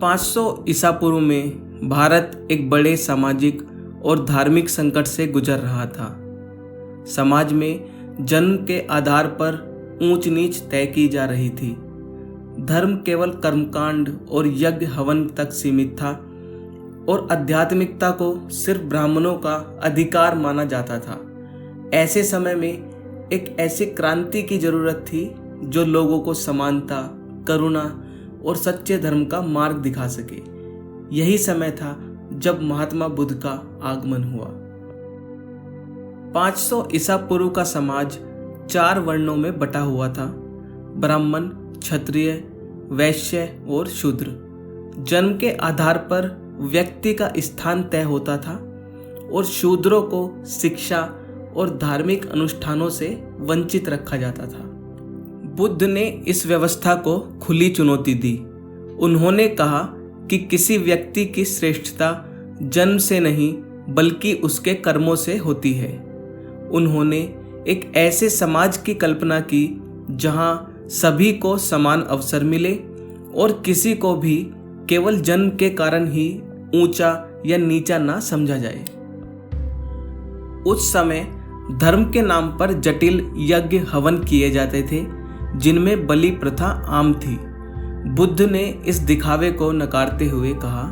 500 ईसा पूर्व में भारत एक बड़े सामाजिक और धार्मिक संकट से गुजर रहा था। समाज में जन्म के आधार पर ऊंच नीच तय की जा रही थी। धर्म केवल कर्मकांड और यज्ञ हवन तक सीमित था और आध्यात्मिकता को सिर्फ ब्राह्मणों का अधिकार माना जाता था। ऐसे समय में एक ऐसी क्रांति की जरूरत थी जो लोगों को समानता, करुणा और सच्चे धर्म का मार्ग दिखा सके। यही समय था जब महात्मा बुद्ध का आगमन हुआ। 500 ईसा पूर्व का समाज 4 वर्णों में बटा हुआ था: ब्राह्मण, क्षत्रिय, वैश्य और शूद्र। जन्म के आधार पर व्यक्ति का स्थान तय होता था और शूद्रों को शिक्षा और धार्मिक अनुष्ठानों से वंचित रखा जाता था। बुद्ध ने इस व्यवस्था को खुली चुनौती दी। उन्होंने कहा कि किसी व्यक्ति की श्रेष्ठता जन्म से नहीं बल्कि उसके कर्मों से होती है। उन्होंने एक ऐसे समाज की कल्पना की जहां सभी को समान अवसर मिले और किसी को भी केवल जन्म के कारण ही ऊंचा या नीचा ना समझा जाए। उस समय धर्म के नाम पर जटिल यज्ञ हवन किए जाते थे जिनमें बलि प्रथा आम थी। बुद्ध ने इस दिखावे को नकारते हुए कहा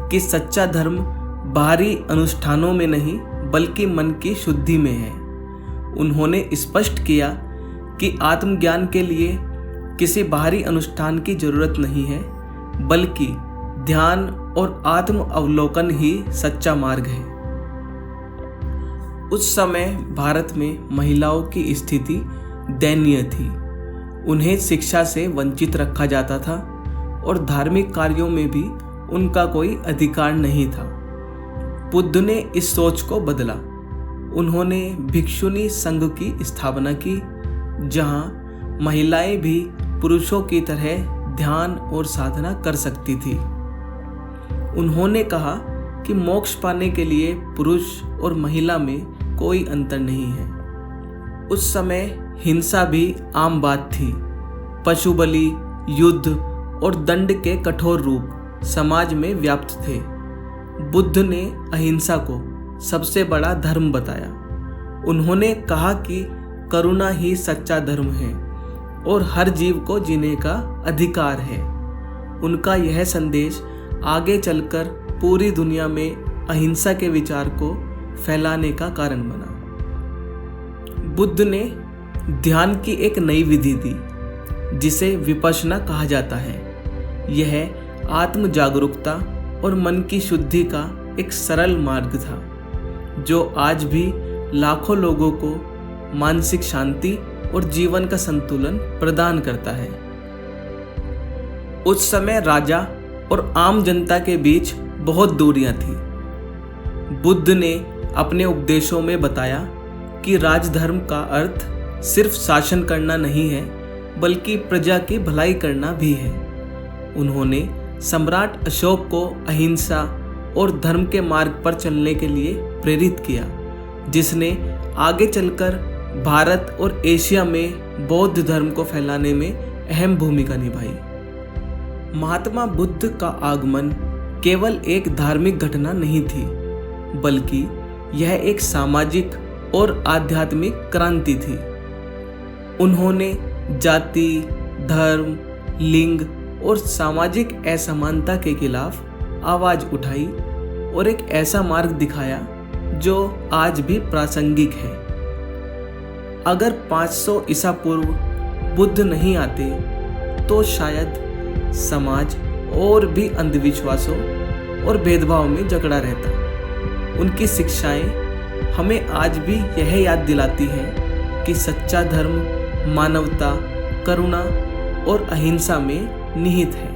कि सच्चा धर्म बाहरी अनुष्ठानों में नहीं बल्कि मन की शुद्धि में है। उन्होंने स्पष्ट किया कि आत्मज्ञान के लिए किसी बाहरी अनुष्ठान की जरूरत नहीं है, बल्कि ध्यान और आत्म अवलोकन ही सच्चा मार्ग है। उस समय भारत में महिलाओं की स्थिति दयनीय थी। उन्हें शिक्षा से वंचित रखा जाता था और धार्मिक कार्यों में भी उनका कोई अधिकार नहीं था। बुद्ध ने इस सोच को बदला। उन्होंने भिक्षुणी संघ की स्थापना की, जहां महिलाएं भी पुरुषों की तरह ध्यान और साधना कर सकती थी। उन्होंने कहा कि मोक्ष पाने के लिए पुरुष और महिला में कोई अंतर नहीं है। उस समय हिंसा भी आम बात थी। पशु बलि, युद्ध और दंड के कठोर रूप समाज में व्याप्त थे। बुद्ध ने अहिंसा को सबसे बड़ा धर्म बताया। उन्होंने कहा कि करुणा ही सच्चा धर्म है और हर जीव को जीने का अधिकार है। उनका यह संदेश आगे चलकर पूरी दुनिया में अहिंसा के विचार को फैलाने का कारण बना। बुद्ध ने ध्यान की एक नई विधि दी जिसे विपश्यना कहा जाता है। यह आत्म जागरूकता और मन की शुद्धि का एक सरल मार्ग था जो आज भी लाखों लोगों को मानसिक शांति और जीवन का संतुलन प्रदान करता है। उस समय राजा और आम जनता के बीच बहुत दूरियां थी। बुद्ध ने अपने उपदेशों में बताया कि राजधर्म का अर्थ सिर्फ शासन करना नहीं है बल्कि प्रजा की भलाई करना भी है। उन्होंने सम्राट अशोक को अहिंसा और धर्म के मार्ग पर चलने के लिए प्रेरित किया, जिसने आगे चलकर भारत और एशिया में बौद्ध धर्म को फैलाने में अहम भूमिका निभाई। महात्मा बुद्ध का आगमन केवल एक धार्मिक घटना नहीं थी, बल्कि यह एक सामाजिक और आध्यात्मिक क्रांति थी। उन्होंने जाति, धर्म, लिंग और सामाजिक असमानता के खिलाफ आवाज उठाई और एक ऐसा मार्ग दिखाया जो आज भी प्रासंगिक है। अगर 500 ईसा पूर्व बुद्ध नहीं आते तो शायद समाज और भी अंधविश्वासों और भेदभाव में जकड़ा रहता। उनकी शिक्षाएं हमें आज भी यह याद दिलाती हैं कि सच्चा धर्म मानवता, करुणा और अहिंसा में निहित है।